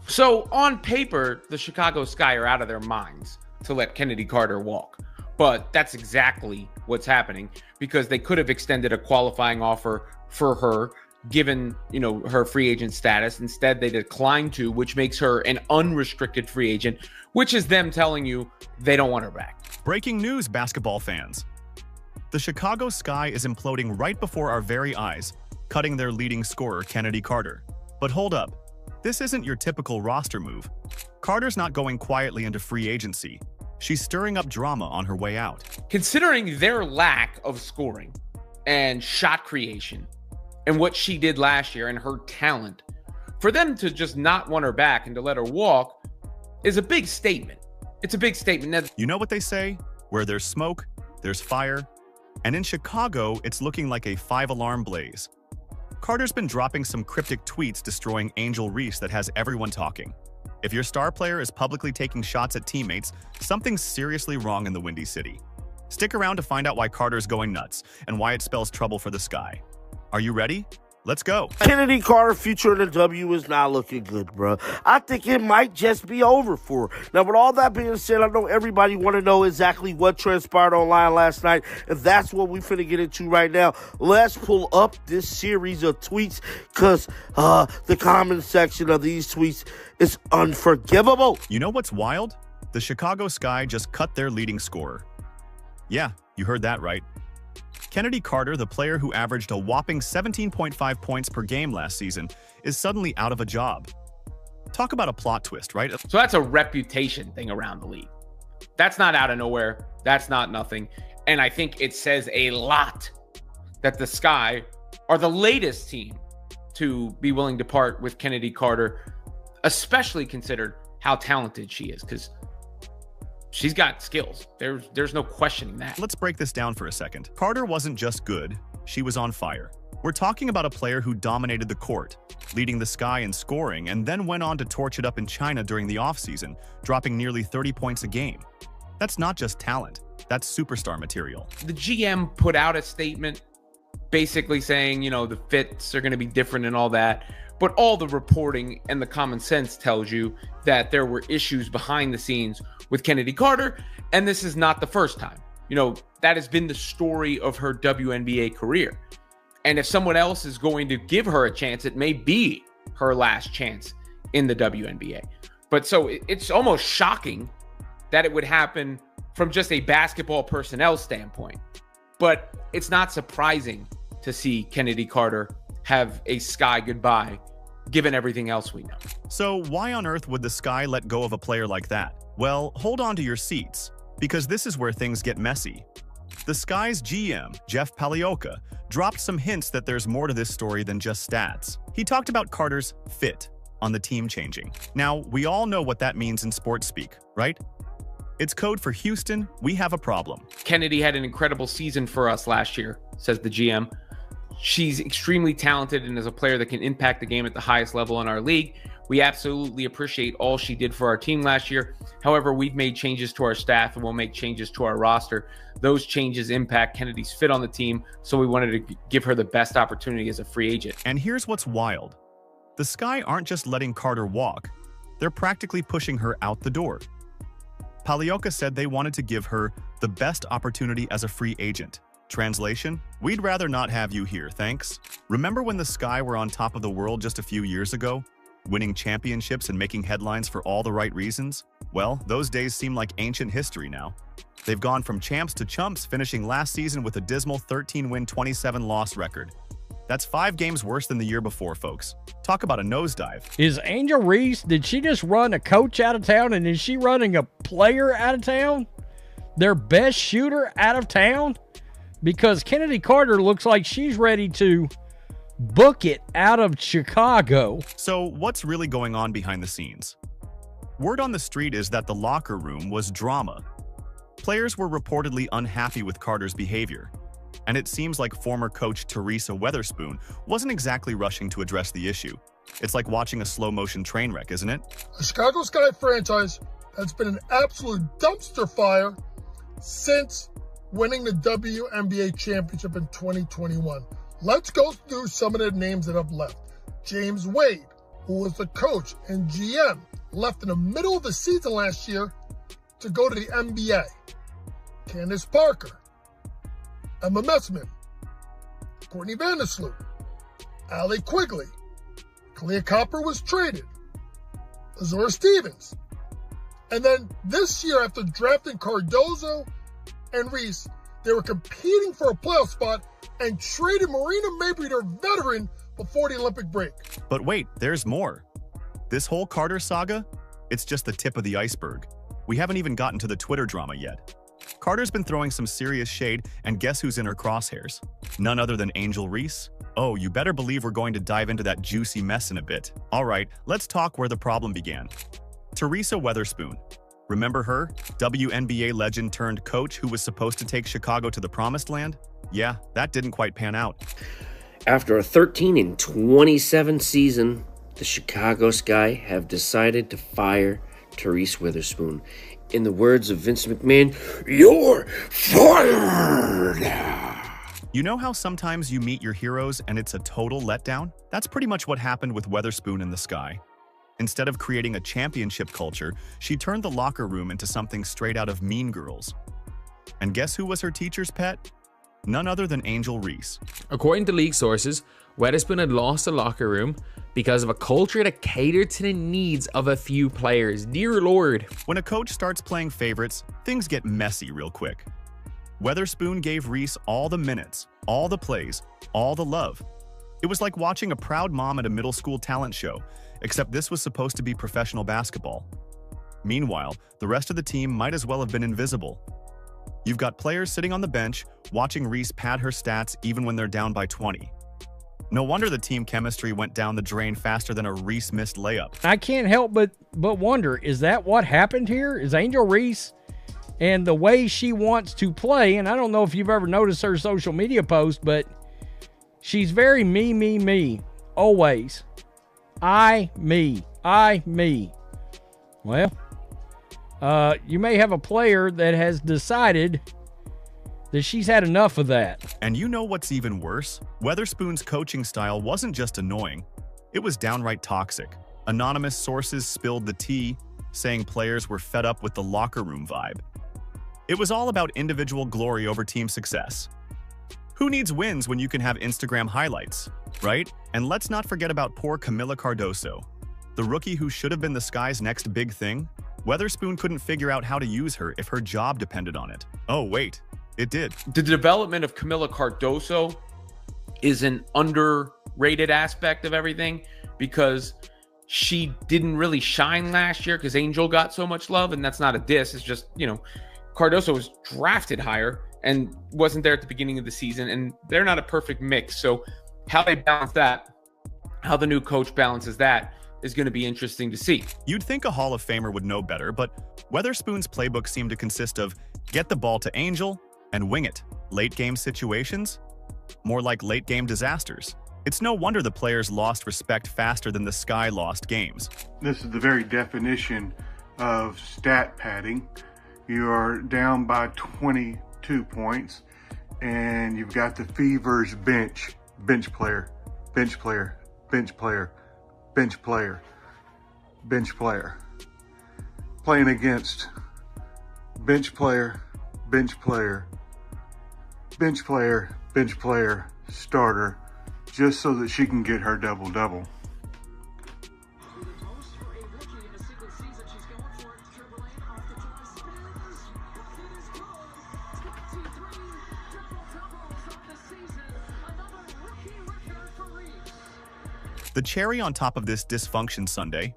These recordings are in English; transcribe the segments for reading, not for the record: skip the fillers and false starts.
So on paper, the Chicago Sky are out of their minds to let Chennedy Carter walk. But that's exactly what's happening, because they could have extended a qualifying offer for her, given, her free agent status. Instead, they declined to, which makes her an unrestricted free agent, which is them telling you they don't want her back. Breaking news, basketball fans. The Chicago Sky is imploding right before our very eyes, cutting their leading scorer, Chennedy Carter. But hold up. This isn't your typical roster move. Carter's not going quietly into free agency. She's stirring up drama on her way out. Considering their lack of scoring and shot creation and what she did last year and her talent, for them to just not want her back and to let her walk is a big statement. It's a big statement. You know what they say? Where there's smoke, there's fire. And in Chicago, it's looking like a 5-alarm blaze. Carter's been dropping some cryptic tweets destroying Angel Reese that has everyone talking. If your star player is publicly taking shots at teammates, something's seriously wrong in the Windy City. Stick around to find out why Carter's going nuts and why it spells trouble for the Sky. Are you ready? Let's go. Chennedy Carter future in the W is not looking good, bro. I think it might just be over for her. Now, with all that being said, I know everybody want to know exactly what transpired online last night, and that's what we finna get into right now. Let's pull up this series of tweets, because the comment section of these tweets is unforgivable. You know what's wild? The Chicago Sky just cut their leading scorer. Yeah, you heard that right. Chennedy Carter, the player who averaged a whopping 17.5 points per game last season, is suddenly out of a job. Talk about a plot twist, right? So that's a reputation thing around the league. That's not out of nowhere. That's not nothing. And I think it says a lot that the Sky are the latest team to be willing to part with Chennedy Carter, especially considered how talented she is, because she's got skills. There's no questioning that. Let's break this down for a second. Carter wasn't just good, she was on fire. We're talking about a player who dominated the court, leading the Sky in scoring, and then went on to torch it up in China during the offseason, dropping nearly 30 points a game. That's not just talent, that's superstar material. The GM put out a statement basically saying, the fits are going to be different and all that. But all the reporting and the common sense tells you that there were issues behind the scenes with Chennedy Carter, and this is not the first time. That has been the story of her WNBA career. And if someone else is going to give her a chance, it may be her last chance in the WNBA. But so it's almost shocking that it would happen from just a basketball personnel standpoint. But it's not surprising to see Chennedy Carter have a Sky goodbye, given everything else we know. So why on earth would the Sky let go of a player like that? Well, hold on to your seats, because this is where things get messy. The Sky's GM, Jeff Palioka, dropped some hints that there's more to this story than just stats. He talked about Carter's fit on the team changing. Now, we all know what that means in sports speak, right? It's code for Houston, we have a problem. Chennedy had an incredible season for us last year, says the GM. She's extremely talented and is a player that can impact the game at the highest level in our league. We absolutely appreciate all she did for our team last year. However, we've made changes to our staff and we'll make changes to our roster. Those changes impact Kennedy's fit on the team, so we wanted to give her the best opportunity as a free agent. And here's what's wild. The Sky aren't just letting Carter walk. They're practically pushing her out the door. Palioka said they wanted to give her the best opportunity as a free agent. Translation, we'd rather not have you here, thanks. Remember when the Sky were on top of the world just a few years ago? Winning championships and making headlines for all the right reasons? Well, those days seem like ancient history now. They've gone from champs to chumps, finishing last season with a dismal 13-win, 27-loss record. That's 5 games worse than the year before, folks. Talk about a nosedive. Is Angel Reese, did she just run a coach out of town, and is she running a player out of town? Their best shooter out of town? Because Chennedy Carter looks like she's ready to book it out of Chicago. So what's really going on behind the scenes? Word on the street is that the locker room was drama. Players were reportedly unhappy with Carter's behavior, and it seems like former coach Teresa Weatherspoon wasn't exactly rushing to address the issue. It's like watching a slow-motion train wreck, isn't it? The Chicago Sky franchise has been an absolute dumpster fire since winning the WNBA championship in 2021. Let's go through some of the names that have left. James Wade, who was the coach and GM, left in the middle of the season last year to go to the NBA. Candace Parker, Emma Messman, Courtney Vandersloot, Allie Quigley, Clea Copper was traded, Azura Stevens. And then this year, after drafting Cardozo and Reese, they were competing for a playoff spot and traded Marina Mabrey, their veteran, before the Olympic break. But wait, there's more. This whole Carter saga, it's just the tip of the iceberg. We haven't even gotten to the Twitter drama yet. Carter's been throwing some serious shade, and guess who's in her crosshairs? None other than Angel Reese. Oh, you better believe we're going to dive into that juicy mess in a bit. All right, let's talk where the problem began. Teresa Weatherspoon. Remember her? WNBA legend turned coach who was supposed to take Chicago to the promised land? Yeah, that didn't quite pan out. After a 13-27 season, the Chicago Sky have decided to fire Teresa Weatherspoon. In the words of Vince McMahon, "You're fired!" You know how sometimes you meet your heroes and it's a total letdown? That's pretty much what happened with Weatherspoon in the Sky. Instead of creating a championship culture, she turned the locker room into something straight out of Mean Girls. And guess who was her teacher's pet? None other than Angel Reese. According to league sources, Weatherspoon had lost the locker room because of a culture that catered to the needs of a few players. Dear Lord. When a coach starts playing favorites, things get messy real quick. Weatherspoon gave Reese all the minutes, all the plays, all the love. It was like watching a proud mom at a middle school talent show, except this was supposed to be professional basketball. Meanwhile, the rest of the team might as well have been invisible. You've got players sitting on the bench, watching Reese pad her stats even when they're down by 20. No wonder the team chemistry went down the drain faster than a Reese missed layup. I can't help but wonder, is that what happened here? Is Angel Reese and the way she wants to play, and I don't know if you've ever noticed her social media post, but she's very me, always. I, me. Well, you may have a player that has decided that she's had enough of that. And you know what's even worse? Weatherspoon's coaching style wasn't just annoying, it was downright toxic. Anonymous sources spilled the tea, saying players were fed up with the locker room vibe. It was all about individual glory over team success. Who needs wins when you can have Instagram highlights, right? And let's not forget about poor Camila Cardoso, the rookie who should have been the Sky's next big thing. Weatherspoon couldn't figure out how to use her if her job depended on it. Oh, wait. It did. The development of Camila Cardoso is an underrated aspect of everything because she didn't really shine last year because Angel got so much love, and that's not a diss. It's just, Cardoso was drafted higher and wasn't there at the beginning of the season, and they're not a perfect mix. So how they balance that, how the new coach balances that, is going to be interesting to see. You'd think a Hall of Famer would know better, but Weatherspoon's playbook seemed to consist of get the ball to Angel and wing it. Late game situations? More like late game disasters. It's no wonder the players lost respect faster than the Sky lost games. This is the very definition of stat padding. You are down by 22 points and you've got the Fever's bench player, playing against bench player, starter, just so that she can get her double-double. The cherry on top of this dysfunction Sunday,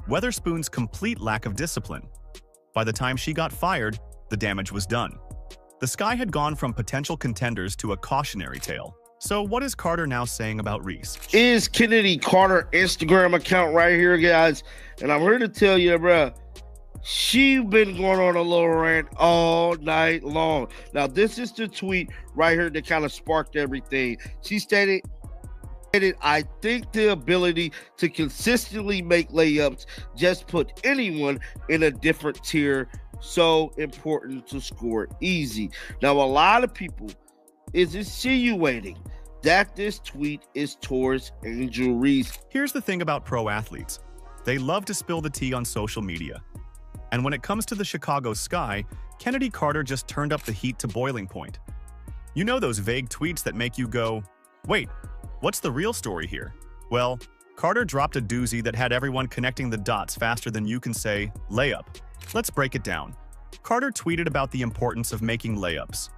Weatherspoon's complete lack of discipline. By the time she got fired, the damage was done. The Sky had gone from potential contenders to a cautionary tale. So what is Carter now saying about Reese? Is Chennedy Carter Instagram account right here, guys. And I'm here to tell you, bruh, she been going on a little rant all night long. Now, this is the tweet right here that kind of sparked everything. She stated, I think the ability to consistently make layups just put anyone in a different tier. So important to score easy. Now, a lot of people is insinuating that this tweet is towards Angel Reese. Here's the thing about pro athletes. They love to spill the tea on social media. And when it comes to the Chicago Sky, Chennedy Carter just turned up the heat to boiling point. You know those vague tweets that make you go, wait, what's the real story here? Well, Carter dropped a doozy that had everyone connecting the dots faster than you can say, layup. Let's break it down. Carter tweeted about the importance of making layups.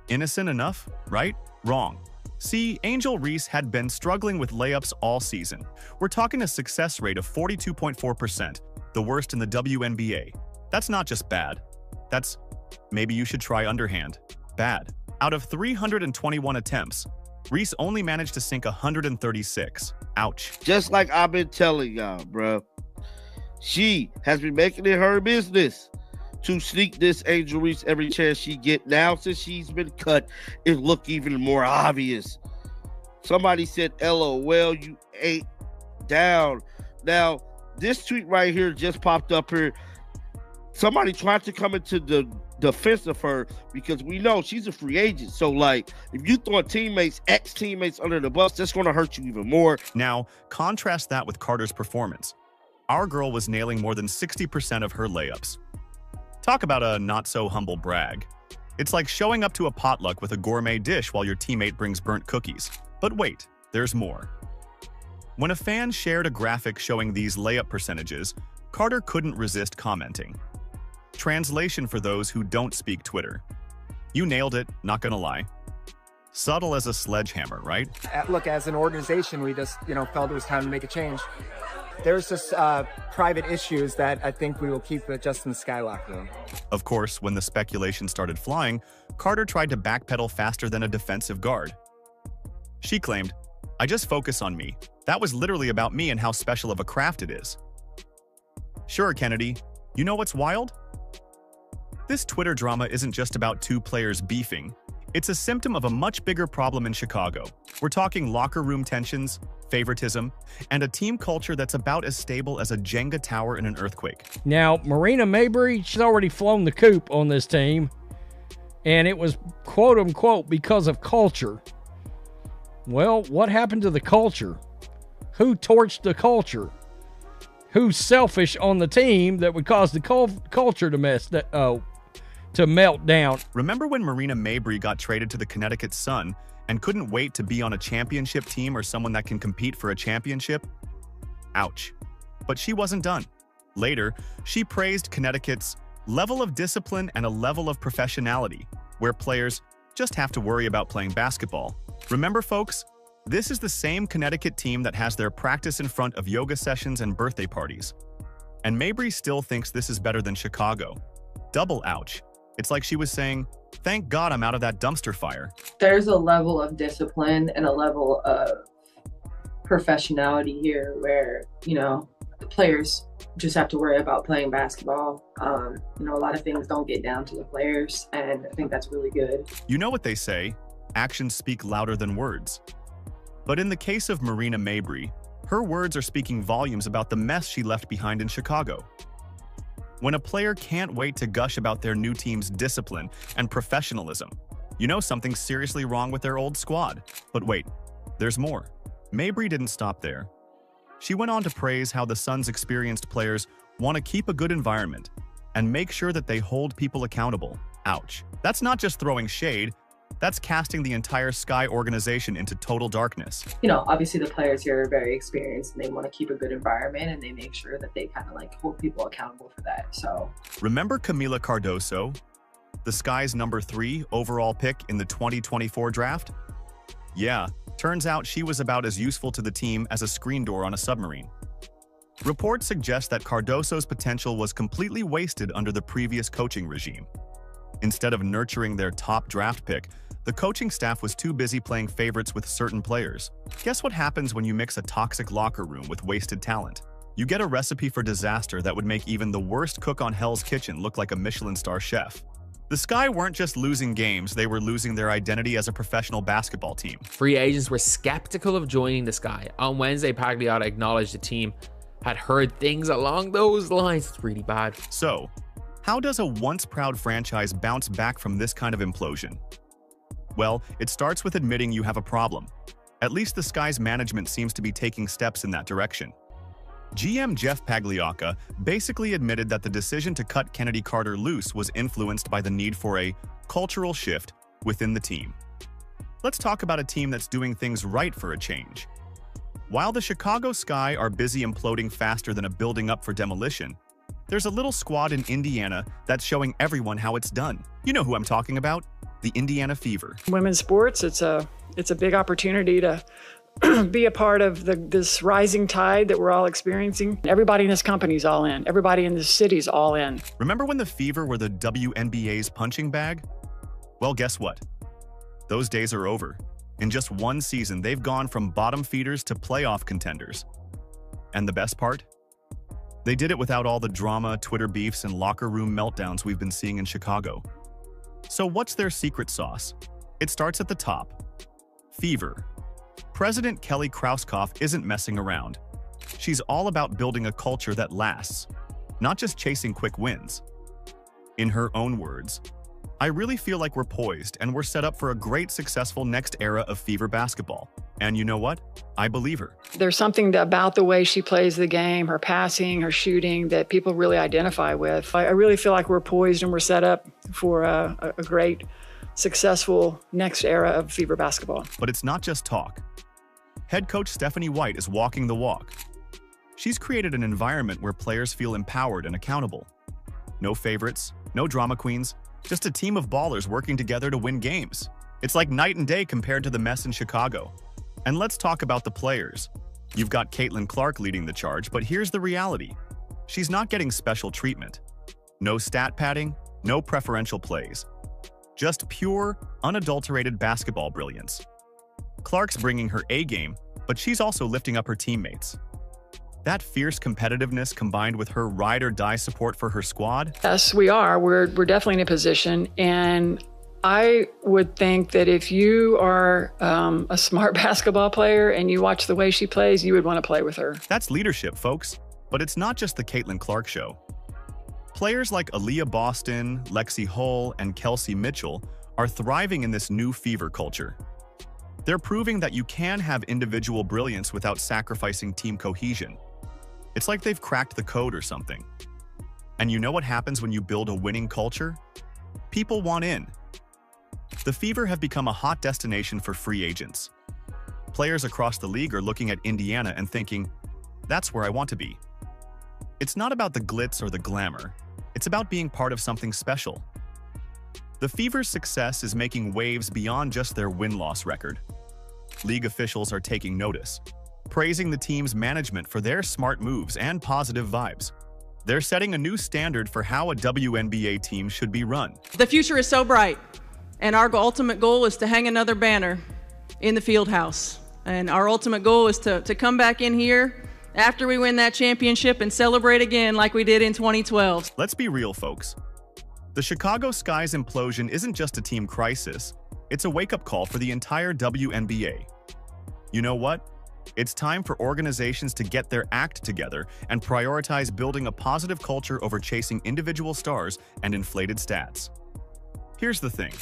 Innocent enough, right? Wrong. See, Angel Reese had been struggling with layups all season. We're talking a success rate of 42.4%, the worst in the WNBA. That's not just bad. That's, maybe you should try underhand, bad. Out of 321 attempts, Reese only managed to sink 136. Ouch. Just like I've been telling y'all, bro. She has been making it her business to sneak this Angel Reese every chance she get. Now, since she's been cut, it look even more obvious. Somebody said, LOL, you ate down. Now, this tweet right here just popped up here. Somebody tried to come into the defense of her because we know she's a free agent. So, like, if you throw teammates, ex-teammates under the bus, that's going to hurt you even more. Now, contrast that with Carter's performance. Our girl was nailing more than 60% of her layups. Talk about a not-so-humble brag. It's like showing up to a potluck with a gourmet dish while your teammate brings burnt cookies. But wait, there's more. When a fan shared a graphic showing these layup percentages, Carter couldn't resist commenting. Translation for those who don't speak Twitter. You nailed it, not gonna lie. Subtle as a sledgehammer, right? Look, as an organization, we just, felt it was time to make a change. There's just private issues that I think we will keep just in the Sky locker room. Of course, when the speculation started flying, Carter tried to backpedal faster than a defensive guard. She claimed, I just focus on me. That was literally about me and how special of a craft it is. Sure, Chennedy, you know what's wild? This Twitter drama isn't just about two players beefing. It's a symptom of a much bigger problem in Chicago. We're talking locker room tensions, favoritism, and a team culture that's about as stable as a Jenga tower in an earthquake. Now, Marina Mabrey, she's already flown the coop on this team, and it was quote-unquote because of culture. Well, what happened to the culture? Who torched the culture? Who's selfish on the team that would cause the culture to melt down? Remember when Marina Mabrey got traded to the Connecticut Sun and couldn't wait to be on a championship team or someone that can compete for a championship? Ouch. But she wasn't done. Later, she praised Connecticut's level of discipline and a level of professionality, where players just have to worry about playing basketball. Remember, folks, this is the same Connecticut team that has their practice in front of yoga sessions and birthday parties. And Mabrey still thinks this is better than Chicago. Double ouch. It's like she was saying, thank God I'm out of that dumpster fire. There's a level of discipline and a level of professionality here where, the players just have to worry about playing basketball. A lot of things don't get down to the players, and I think that's really good. You know what they say, actions speak louder than words. But in the case of Marina Mabrey, her words are speaking volumes about the mess she left behind in Chicago. When a player can't wait to gush about their new team's discipline and professionalism, you know something's seriously wrong with their old squad. But wait, there's more. Mabrey didn't stop there. She went on to praise how the Suns' experienced players want to keep a good environment and make sure that they hold people accountable. Ouch. That's not just throwing shade, that's casting the entire Sky organization into total darkness. Obviously the players here are very experienced and they want to keep a good environment and they make sure that they kind of hold people accountable for that. So remember Camila Cardoso, the Sky's #3 overall pick in the 2024 draft? Yeah, turns out she was about as useful to the team as a screen door on a submarine. Reports suggest that Cardoso's potential was completely wasted under the previous coaching regime. Instead of nurturing their top draft pick, the coaching staff was too busy playing favorites with certain players. Guess what happens when you mix a toxic locker room with wasted talent? You get a recipe for disaster that would make even the worst cook on Hell's Kitchen look like a Michelin star chef. The Sky weren't just losing games, they were losing their identity as a professional basketball team. Free agents were skeptical of joining the Sky. On Wednesday, Pagliota acknowledged the team had heard things along those lines. It's really bad. So, how does a once proud franchise bounce back from this kind of implosion? Well, it starts with admitting you have a problem. At least the Sky's management seems to be taking steps in that direction. GM Jeff Pagliocca basically admitted that the decision to cut Chennedy Carter loose was influenced by the need for a cultural shift within the team. Let's talk about a team that's doing things right for a change. While the Chicago Sky are busy imploding faster than a building up for demolition, there's a little squad in Indiana that's showing everyone how it's done. You know who I'm talking about, the Indiana Fever. Women's sports, it's a big opportunity to be a part of this rising tide that we're all experiencing. Everybody in this company's all in. Everybody in this city's all in. Remember when the Fever were the WNBA's punching bag? Well, guess what? Those days are over. In just one season, they've gone from bottom feeders to playoff contenders. And the best part? They did it without all the drama, Twitter beefs, and locker room meltdowns we've been seeing in Chicago. So what's their secret sauce? It starts at the top. Fever. President Kelly Krauskopf isn't messing around. She's all about building a culture that lasts, not just chasing quick wins. In her own words, "I really feel like we're poised and we're set up for a great, successful next era of Fever basketball." And you know what? I believe her. There's something about the way she plays the game, her passing, her shooting, that people really identify with. I really feel like we're poised and we're set up for a great, successful next era of Fever basketball. But it's not just talk. Head coach Stephanie White is walking the walk. She's created an environment where players feel empowered and accountable. No favorites, no drama queens, just a team of ballers working together to win games. It's like night and day compared to the mess in Chicago. And let's talk about the players. You've got Clarkl leading the charge, but here's the reality. She's not getting special treatment. No stat padding, no preferential plays. Just pure, unadulterated basketball brilliance. Clark's bringing her A game, but she's also lifting up her teammates. That fierce competitiveness combined with her ride-or-die support for her squad? Yes, we are. We're definitely in a position, and I would think that if you are a smart basketball player and you watch the way she plays, you would want to play with her. That's leadership, folks. But it's not just the Clarkl show. Players like Aaliyah Boston, Lexi Hull, and Kelsey Mitchell are thriving in this new Fever culture. They're proving that you can have individual brilliance without sacrificing team cohesion. It's like they've cracked the code or something. And you know what happens when you build a winning culture? People want in. The Fever have become a hot destination for free agents. Players across the league are looking at Indiana and thinking, that's where I want to be. It's not about the glitz or the glamour. It's about being part of something special. The Fever's success is making waves beyond just their win-loss record. League officials are taking notice, praising the team's management for their smart moves and positive vibes. They're setting a new standard for how a WNBA team should be run. The future is so bright, and our ultimate goal is to hang another banner in the field house. And our ultimate goal is to come back in here after we win that championship and celebrate again like we did in 2012. Let's be real, folks. The Chicago Sky's implosion isn't just a team crisis, it's a wake-up call for the entire WNBA. You know what? It's time for organizations to get their act together and prioritize building a positive culture over chasing individual stars and inflated stats. Here's the thing.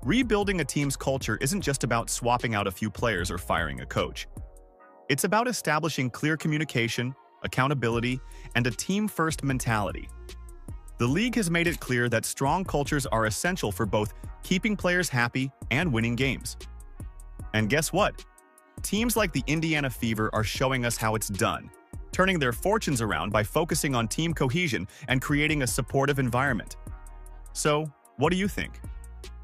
Rebuilding a team's culture isn't just about swapping out a few players or firing a coach. It's about establishing clear communication, accountability, and a team-first mentality. The league has made it clear that strong cultures are essential for both keeping players happy and winning games. And guess what? Teams like the Indiana Fever are showing us how it's done, turning their fortunes around by focusing on team cohesion and creating a supportive environment. So, what do you think?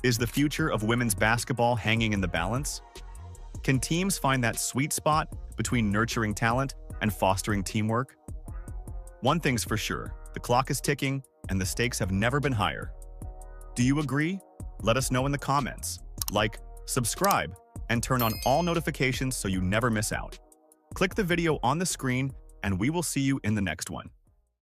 Is the future of women's basketball hanging in the balance? Can teams find that sweet spot between nurturing talent and fostering teamwork? One thing's for sure, the clock is ticking and the stakes have never been higher. Do you agree? Let us know in the comments. Like, subscribe, and turn on all notifications so you never miss out. Click the video on the screen and we will see you in the next one.